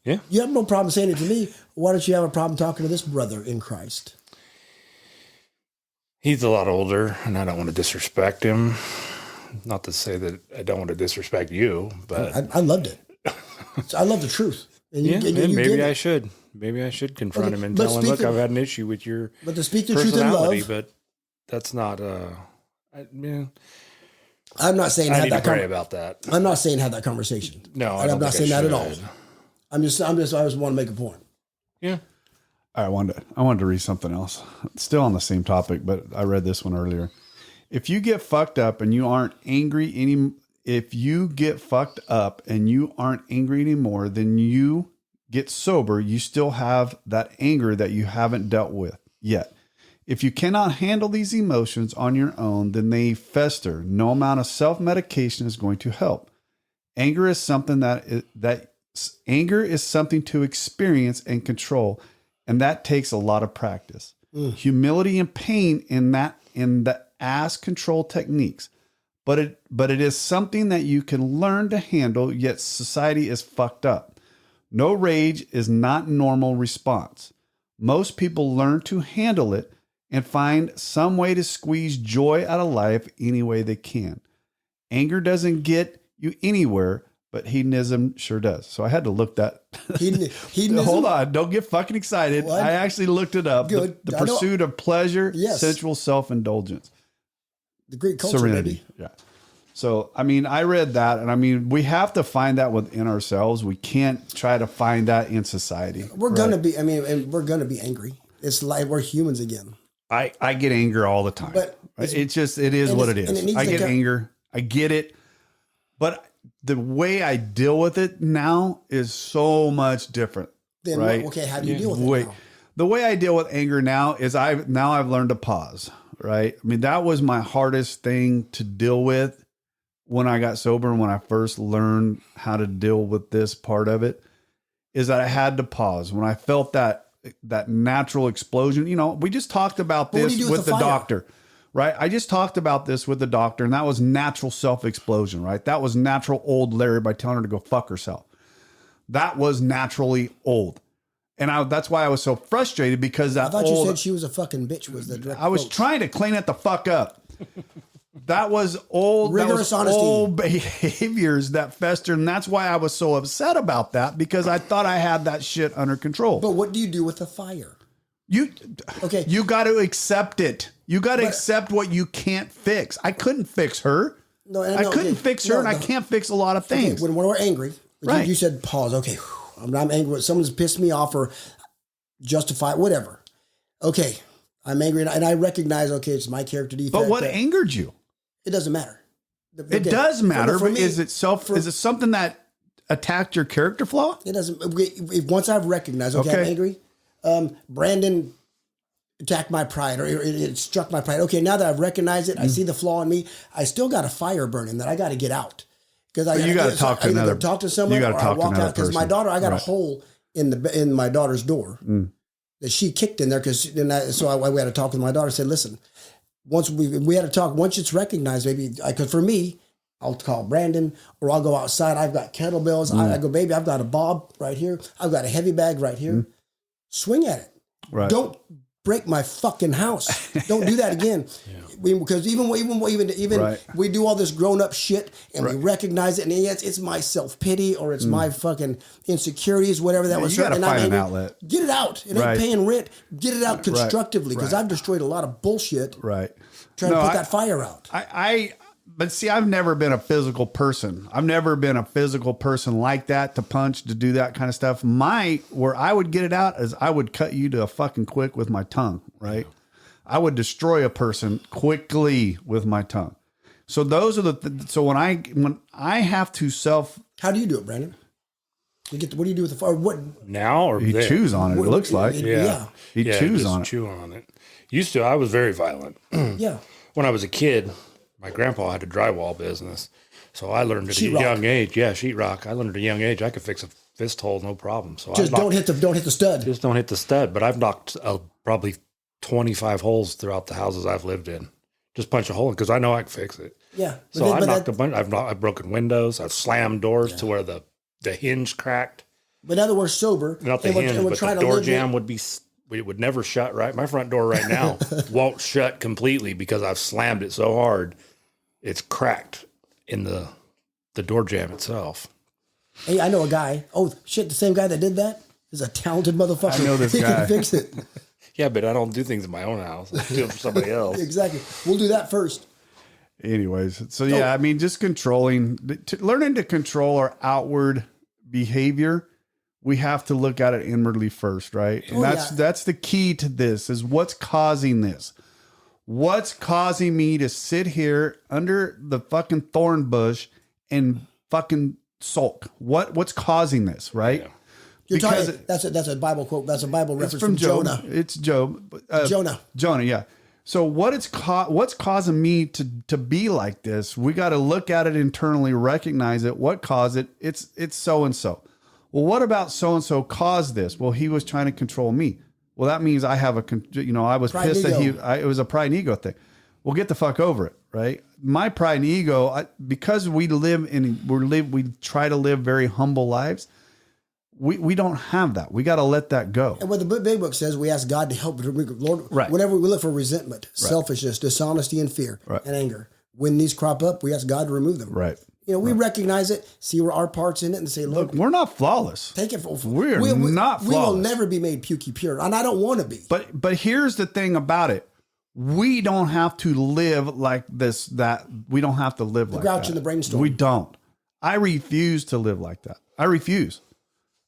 Yeah. You have no problem saying it to me. Why don't you have a problem talking to this brother in Christ? He's a lot older, and I don't want to disrespect him. Not to say that I don't want to disrespect you, but I loved it. I love the truth. And maybe I should. Maybe I should confront him and tell him, look, I've had an issue with your But to speak the truth in love. But that's not, I'm not saying I need to pray about that. I'm not saying have that conversation. No, I'm not saying that at all. I just want to make a point. Yeah. I wanted to read something else. Still on the same topic, but I read this one earlier. If you get fucked up and you aren't angry anymore, then you get sober, you still have that anger that you haven't dealt with yet. If you cannot handle these emotions on your own, then they fester. No amount of self-medication is going to help. Anger is something anger is something to experience and control, and that takes a lot of practice. Humility and pain in the ass control techniques. But it is something that you can learn to handle, yet society is fucked up. No rage is not normal response. Most people learn to handle it and find some way to squeeze joy out of life any way they can. Anger doesn't get you anywhere, but hedonism sure does. So I had to look that. Hedonism? Hold on. Don't get fucking excited. What? I actually looked it up. Good. The pursuit of pleasure, sensual self-indulgence. The Greek culture, serenity. Maybe. Yeah. So, I read that, and we have to find that within ourselves. We can't try to find that in society. We're going to be, and we're going to be angry. It's like we're humans again. I get anger all the time. But it is what it is. I get anger. I get it. But the way I deal with it now is so much different. Then, right? Okay, how do you deal with it now? The way I deal with anger now is I've learned to pause, right? That was my hardest thing to deal with when I got sober and when I first learned how to deal with this part of it. is that I had to pause when I felt that natural explosion. You know, we just talked about But what do this you do with with the the fire? doctor, right? I just talked about this with the doctor, and that was natural self-explosion, right? That was natural old Larry by telling her to go fuck herself. That was naturally old. And that's why I was so frustrated, because that I thought old, you said she was a fucking bitch. Was the direct I was quote. trying to clean it the fuck up. That was old, Rigorous honesty. old behaviors that festered. And that's why I was so upset about that, because I thought I had that shit under control. But what do you do with the fire? You Okay. got to accept it. You got to accept what you can't fix. I couldn't fix her. No, I couldn't fix her, and I can't fix a lot of things. When we're angry, Right. you said pause. Okay, whew, I'm angry. Someone's pissed me off or justify whatever. Okay, I'm angry, and I recognize. Okay, it's my character defect. But what angered you? It doesn't matter. It does matter. For But me, is it something that attacked your character flaw? It doesn't. Once I've recognized, okay, Okay. I'm angry. Brandon attacked my pride, or it struck my pride. Okay, now that I've recognized it, I see the flaw in me. I still got a fire burning that I got to get out, because you gotta talk to another- talk to someone, you gotta or talk I to walk another out, because my person. daughter, I got a Right. hole in my daughter's door that she kicked in there, because we had to talk with my daughter. I said, listen, once we had to talk. Once it's recognized, maybe because for me, I'll call Brandon, or I'll go outside. I've got kettlebells. I go, baby, I've got a bob right here. I've got a heavy bag right here. Swing at it. Right. Don't break my fucking house. Don't do that again. Because even Right. we do all this grown up shit, and we recognize it, and yes, it's my self pity, or it's my fucking insecurities, whatever that was. you gotta and I'm find an angry. outlet. Get it out. It Right. ain't paying rent. Get it out constructively, because Right. I've destroyed a lot of bullshit Right. trying to put that fire out. But see, I've never been a physical person. I've never been a physical person like that, to punch, to do that kind of stuff. Where I would get it out is I would cut you to a fucking quick with my tongue, right? I would destroy a person quickly with my tongue. So those are so when I have to How do you do it, Brandon? What do you do with the fire? What? Now or he then? chews on it, it looks like. Yeah. He chews just on it. chew on it. Used to, I was very violent. Yeah. When I was a kid, my grandpa had a drywall business. So I learned at a Sheetrock. young age. Yeah, sheetrock. I learned at a young age I could fix a fist hole, no problem. So Just don't hit the stud. Just don't hit the stud. But I've knocked probably 25 holes throughout the houses I've lived in. Just punch a hole in, because I know I can fix it. Yeah. So I've knocked a bunch. I've broken windows. I've slammed doors to where the hinge cracked. But now that we're sober, Not the and hinge, we're but trying the to door live jam it would never shut right. My front door right now won't shut completely, because I've slammed it so hard, it's cracked in the door jam itself. Hey, I know a guy. Oh shit, the same guy that did that is a talented motherfucker. I know this he guy. can fix it. Yeah, but I don't do things in my own house. I do it for somebody else. Exactly. We'll do that first. Anyways, so yeah, I mean, just learning to control our outward behavior. We have to look at it inwardly first, right? And that's the key to this, is what's causing this. What's causing me to sit here under the fucking thorn bush and fucking sulk? What's causing this, right? Yeah. You're talking. That's a Bible quote. That's a Bible reference from Job. Jonah. It's Job. Jonah, yeah. So what's causing me to be like this? We got to look at it internally, recognize it. What caused it? It's so and so. Well, what about so and so caused this? Well, he was trying to control me. Well, that means I have I was Pride pissed and that ego. it was a pride and ego thing. Well, get the fuck over it, right? My pride and ego, because we try to live very humble lives. We don't have that. We got to let that go. and what the big book says, we ask God to help. Lord, Right. whenever we look for resentment, selfishness, dishonesty, and fear, and anger, when these crop up, we ask God to remove them. Right. We recognize it, see where our parts in it, and say, Lord, We're not flawless. take it. We're not We will flawless. never be made pukey pure, and I don't want to be. But here's the thing about it. We don't have to live like this, we don't have to live like that. grouch and the brainstorm. We don't. I refuse to live like that. I refuse.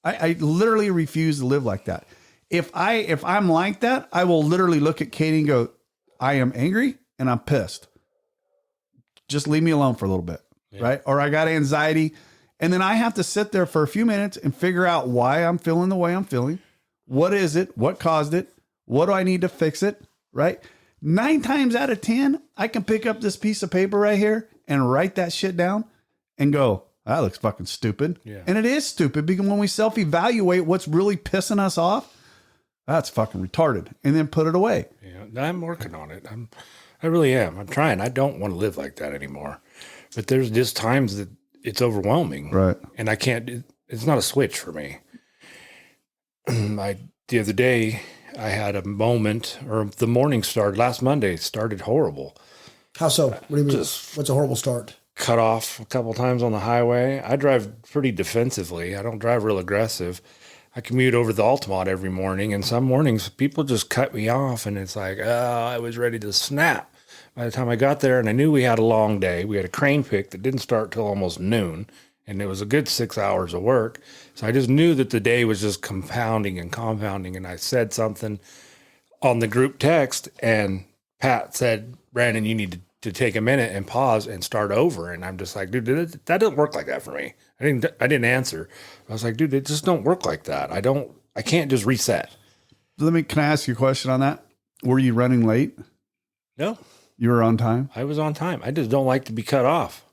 I literally refuse to live like that. If I'm like that, I will literally look at Katie and go, I am angry and I'm pissed. Just leave me alone for a little bit. Yeah. Right. Or I got anxiety. And then I have to sit there for a few minutes and figure out why I'm feeling the way I'm feeling. What is it? What caused it? What do I need to fix it? Right. 9 times out of 10, I can pick up this piece of paper right here and write that shit down and go, that looks fucking stupid. Yeah. And it is stupid because when we self-evaluate what's really pissing us off, that's fucking retarded. And then put it away. Yeah, I'm working on it. I really am. I'm trying. I don't want to live like that anymore. But there's just times that it's overwhelming. Right. And I can't, it's not a switch for me. The other day, I had a moment, or the morning started, last Monday, started horrible. How so? What do you mean? What's a horrible start? Cut off a couple times on the highway. I drive pretty defensively. I don't drive real aggressive. I commute over the Altamont every morning, and some mornings people just cut me off, and it's like, oh, I was ready to snap. By the time I got there, and I knew we had a long day, we had a crane pick that didn't start till almost noon, and it was a good 6 hours of work. So I just knew that the day was just compounding, and I said something on the group text, and Pat said, Brandon, you need to take a minute and pause and start over. And I'm just like, dude, that doesn't work like that for me. I didn't answer. I was like, dude, it just don't work like that. I can't just reset. Can I ask you a question on that? Were you running late? No, You were on time? I was on time. I just don't like to be cut off.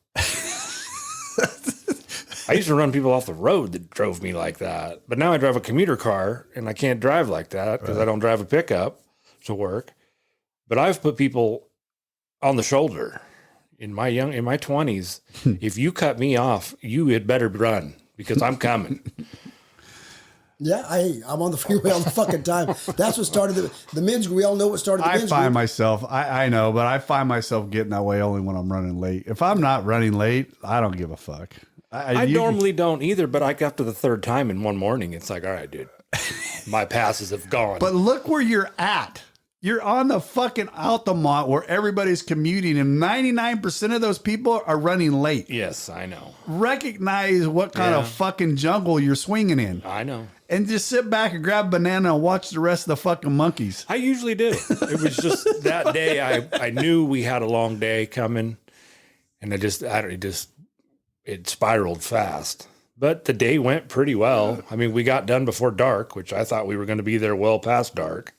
I used to run people off the road that drove me like that. But now I drive a commuter car and I can't drive like that because I don't drive a pickup to work. But I've put people on the shoulder in my 20s. If you cut me off, you had better run because I'm coming. Yeah, I'm on the freeway all the fucking time. That's what started the men's. We all know what started the men's. I know, but I find myself getting that way only when I'm running late. If I'm not running late, I don't give a fuck. I normally don't either, but after the third time in one morning, it's like, all right, dude, my passes have gone. But look where you're at. You're on the fucking Altamont where everybody's commuting and 99% of those people are running late. Yes, I know. Recognize what kind of fucking jungle you're swinging in. I know. And just sit back and grab a banana and watch the rest of the fucking monkeys. I usually do. It was just that day I knew we had a long day coming, and it spiraled fast. But the day went pretty well. I mean, we got done before dark, which I thought we were going to be there well past dark.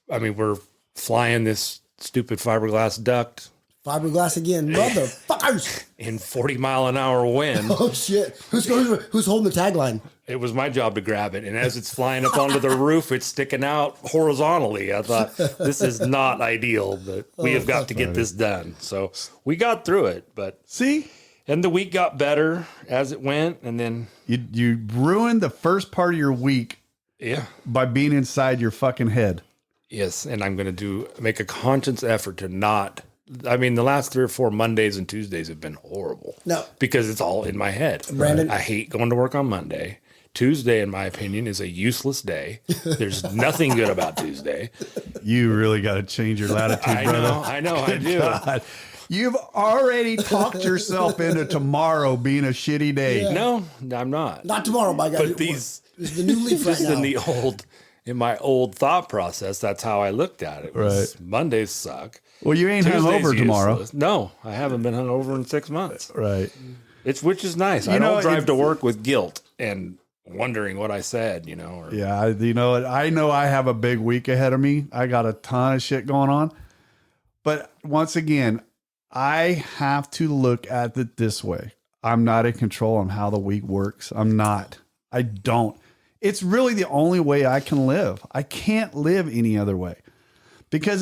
I mean, we're flying this stupid fiberglass duct. Fiberglass again, motherfuckers! In 40-mile-an-hour wind. Oh shit! Who's holding the tagline? It was my job to grab it, and as it's flying up onto the roof, it's sticking out horizontally. I thought, this is not ideal, but we have got to get this done. So we got through it, but see, and the week got better as it went, and then you ruined the first part of your week, by being inside your fucking head. Yes, and I'm going to make a conscious effort to not. I mean, the last 3 or 4 Mondays and Tuesdays have been horrible. No, because it's all in my head. Brandon, I hate going to work on Monday. Tuesday, in my opinion, is a useless day. There's nothing good about Tuesday. You really got to change your latitude, brother. I know, I do. God. You've already talked yourself into tomorrow being a shitty day. Yeah. No, I'm not. Not tomorrow, my guy. But this is the new leaf right now. In my old thought process, that's how I looked at it. Right. Mondays suck. Well, you ain't hungover tomorrow. No, I haven't been hungover in 6 months. Right. Which is nice. I don't drive to work with guilt and wondering what I said, Yeah, you know what? I know I have a big week ahead of me. I got a ton of shit going on. But once again, I have to look at it this way. I'm not in control on how the week works. I'm not. I don't. It's really the only way I can live. I can't live any other way. Because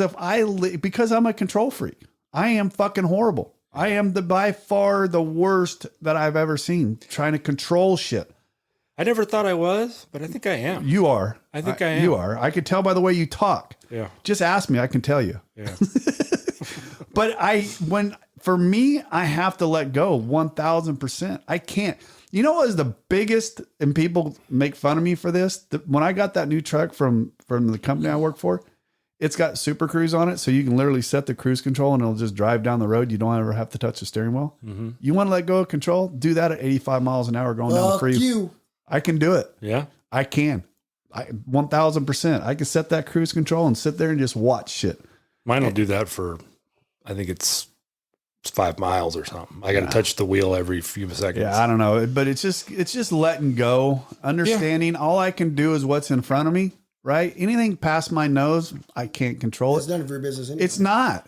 because I'm a control freak. I am fucking horrible. I am by far the worst that I've ever seen trying to control shit. I never thought I was, but I think I am. You are. I think I am. You are. I could tell by the way you talk. Yeah. Just ask me. I can tell you. Yeah. But for me, I have to let go 1000%. I can't. You know what is the biggest, and people make fun of me for this? When I got that new truck from the company I work for, it's got Super Cruise on it. So you can literally set the cruise control and it'll just drive down the road. You don't ever have to touch the steering wheel. Mm-hmm. You want to let go of control? Do that at 85 miles an hour going down the freeway. I can do it. Yeah. I can. 1000%. I can set that cruise control and sit there and just watch shit. Mine will do that for, I think it's 5 miles or something. I got to touch the wheel every few seconds. Yeah, I don't know, but it's just letting go, understanding. Yeah. All I can do is what's in front of me, right? Anything past my nose, I can't control it. It's none of your business anyway.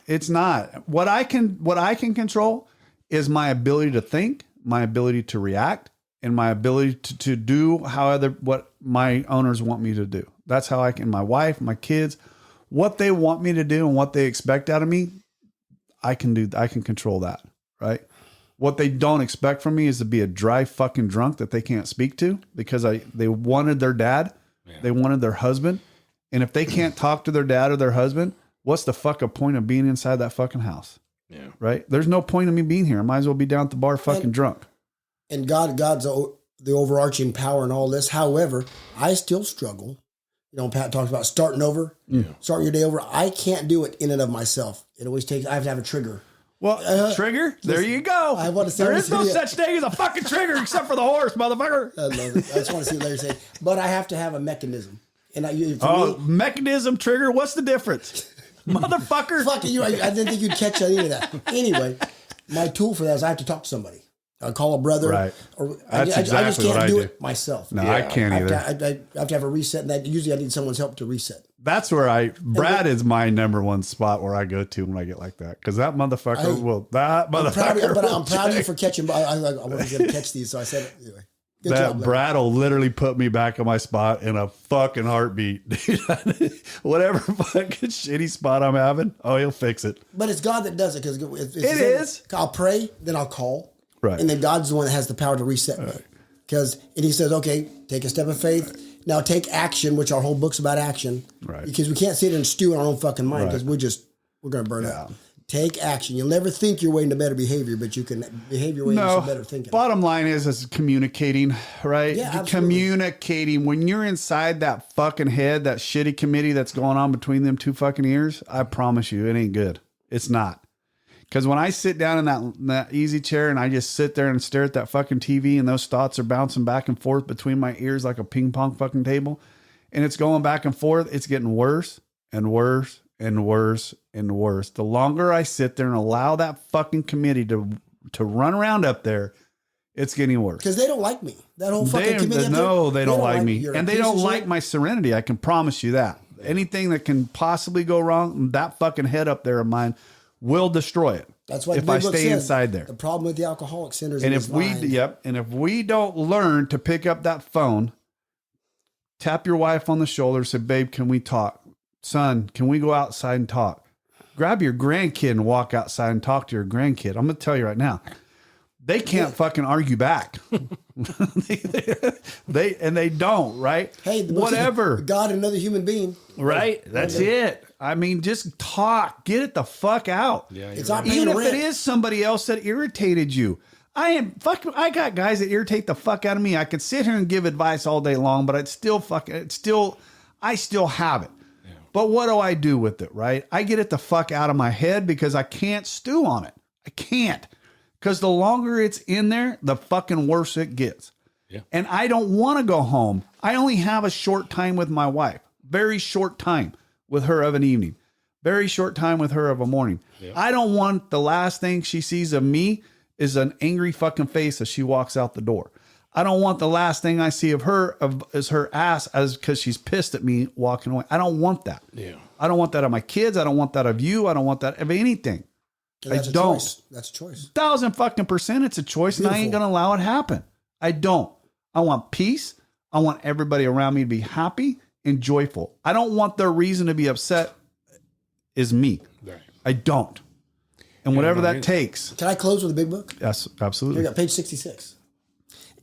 It's not. What I can control is my ability to think, my ability to react, and my ability to do what my owners want me to do. That's how I can, my wife, my kids, what they want me to do and what they expect out of me, I can control that, right? What they don't expect from me is to be a dry fucking drunk that they can't speak to because they wanted their dad, they wanted their husband. And if they can't talk to their dad or their husband, what's the fucking point of being inside that fucking house? Yeah. Right? There's no point in me being here. I might as well be down at the bar fucking drunk. And God's the overarching power in all this. However, I still struggle. You know, Pat talks about starting over, starting your day over. I can't do it in and of myself. It always takes, I have to have a trigger. Well, trigger, there you go. I want to say there is no such thing as a fucking trigger except for the horse, motherfucker. I love it. I just want to see Larry say, but I have to have a mechanism. And mechanism, trigger, what's the difference? Motherfucker. Fuck you. I didn't think you'd catch any of that. Anyway, my tool for that is I have to talk to somebody. I call a brother. Right. Or That's I exactly just can't what I do do. it myself. No, I can't either. I have to have a reset, and usually I need someone's help to reset. That's where Brad is my number one spot where I go to when I get like that. Because that motherfucker will. I'm proud of you for catching. I wasn't going to catch these, so I said it anyway. Good job, Brad will literally put me back on my spot in a fucking heartbeat. Whatever fucking shitty spot I'm having, he'll fix it. But it's God that does it because it is. I'll pray, then I'll call, right, and then God's the one that has the power to reset me. Because and He says, "Okay, take a step of faith. Now take action," which our whole book's about action. Right. Because we can't sit and stew in our own fucking mind because we're going to burn out. Take action. You'll never think your way into better behavior, but you can behave your way into some better thinking. Bottom line is communicating, right? Yeah, absolutely. Communicating. When you're inside that fucking head, that shitty committee that's going on between them two fucking ears, I promise you, it ain't good. It's not. Because when I sit down in that easy chair and I just sit there and stare at that fucking TV and those thoughts are bouncing back and forth between my ears like a ping pong fucking table, and it's going back and forth, it's getting worse and worse and worse and worse. The longer I sit there and allow that fucking committee to run around up there, it's getting worse. Because they don't like me. That whole fucking committee. No, they don't like me. And they don't like my serenity. I can promise you that. Anything that can possibly go wrong, that fucking head up there of mine will destroy it. That's why if I stay inside there. The problem with the Alcoholic Centers and if we don't learn to pick up that phone, tap your wife on the shoulder, say, "Babe, can we talk? Son, can we go outside and talk?" Grab your grandkid and walk outside and talk to your grandkid. I'm going to tell you right now, they can't fucking argue back. they don't, right? Hey, whatever. God, another human being. Right? That's it. I mean, just talk. Get it the fuck out. Yeah, it's right. Even if it is somebody else that irritated you. I got guys that irritate the fuck out of me. I could sit here and give advice all day long, but I still have it. Yeah. But what do I do with it, right? I get it the fuck out of my head because I can't stew on it. I can't. Because the longer it's in there, the fucking worse it gets. Yeah. And I don't want to go home. I only have a short time with my wife. Very short time with her of an evening. Very short time with her of a morning. Yeah. I don't want the last thing she sees of me is an angry fucking face as she walks out the door. I don't want the last thing I see of her is her ass because she's pissed at me walking away. I don't want that. Yeah. I don't want that of my kids. I don't want that of you. I don't want that of anything. I don't. That's a choice. 1,000% it's a choice. Beautiful. And I ain't going to allow it happen. I don't. I want peace. I want everybody around me to be happy and joyful. I don't want their reason to be upset is me. Right. I don't. And whatever that takes. Can I close with a big book? Yes, absolutely. Here we go, page 66.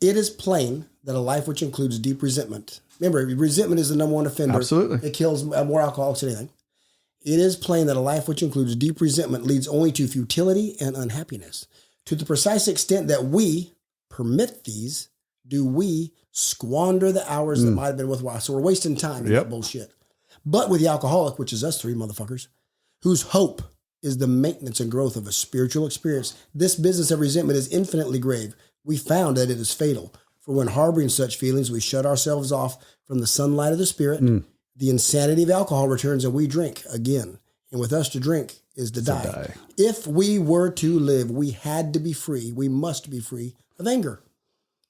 It is plain that a life which includes deep resentment. Remember, resentment is the number one offender. Absolutely. It kills more alcoholics than anything. It is plain that a life which includes deep resentment leads only to futility and unhappiness. To the precise extent that we permit these, do we squander the hours that might have been worthwhile. So we're wasting time in that bullshit. But with the alcoholic, which is us three motherfuckers, whose hope is the maintenance and growth of a spiritual experience, this business of resentment is infinitely grave. We found that it is fatal. For when harboring such feelings, we shut ourselves off from the sunlight of the spirit. The insanity of alcohol returns and we drink again. And with us to drink is to die. If we were to live, we had to be free. We must be free of anger.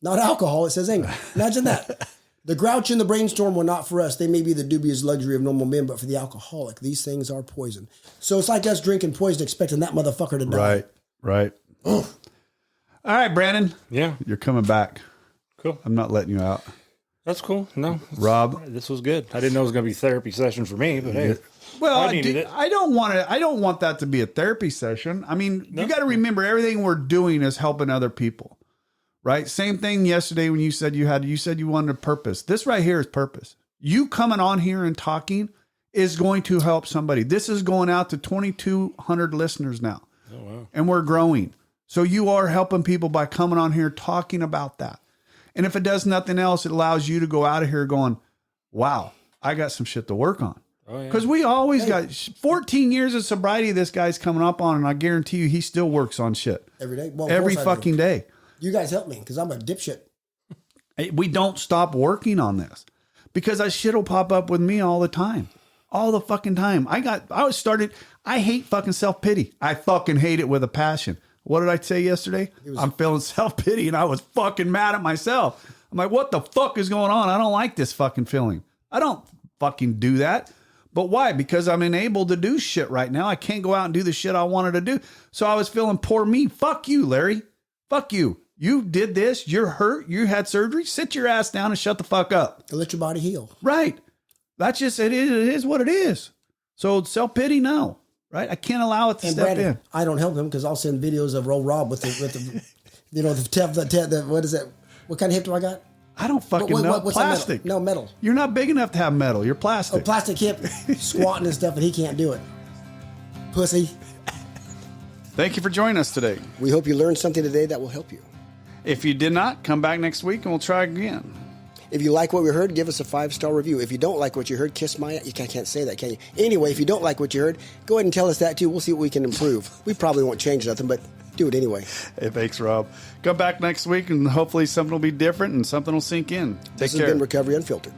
Not alcohol, it says anger. Imagine that. The grouch and the brainstorm were not for us. They may be the dubious luxury of normal men, but for the alcoholic, these things are poison. So it's like us drinking poison, expecting that motherfucker to die. Right. All right, Brandon. Yeah. You're coming back. Cool. I'm not letting you out. That's cool. No, Rob. this was good. I didn't know it was going to be a therapy session for me, but hey, Well, I needed it. I don't want that to be a therapy session. I mean, you got to remember everything we're doing is helping other people, right? Same thing yesterday when you said you wanted a purpose. This right here is purpose. You coming on here and talking is going to help somebody. This is going out to 2,200 listeners now. Oh, wow. And we're growing. So you are helping people by coming on here talking about that. And if it does nothing else, it allows you to go out of here going, wow, I got some shit to work on. Oh, yeah. Because we always got 14 years of sobriety this guy's coming up on, and I guarantee you he still works on shit. Every day? Well, Every fucking day. You guys help me because I'm a dipshit. We don't stop working on this because that shit will pop up with me all the time. All the fucking time. I hate fucking self-pity. I fucking hate it with a passion. What did I say yesterday? I'm feeling self-pity and I was fucking mad at myself. I'm like, what the fuck is going on? I don't like this fucking feeling. I don't fucking do that. But why? Because I'm enabled to do shit right now. I can't go out and do the shit I wanted to do. So I was feeling poor me. Fuck you, Larry. Fuck you. You did this. You're hurt. You had surgery. Sit your ass down and shut the fuck up. To let your body heal. Right. That's just, it is what it is. So self-pity, no. Right? I can't allow it to step Brandon, in. I don't help him because I'll send videos of Rob with the you know, the what is that? What kind of hip do I got? I don't fucking know. What's Plastic. that metal? No, metal. You're not big enough to have metal. You're plastic. Oh, plastic hip, squatting and stuff, and he can't do it. Pussy. Thank you for joining us today. We hope you learned something today that will help you. If you did not, come back next week and we'll try again. If you like what we heard, give us a 5-star review. If you don't like what you heard, kiss my... You can't say that, can you? Anyway, if you don't like what you heard, go ahead and tell us that too. We'll see what we can improve. We probably won't change nothing, but do it anyway. Hey, thanks, Rob. Come back next week and hopefully something will be different and something will sink in. Take care. This has been Recovery Unfiltered.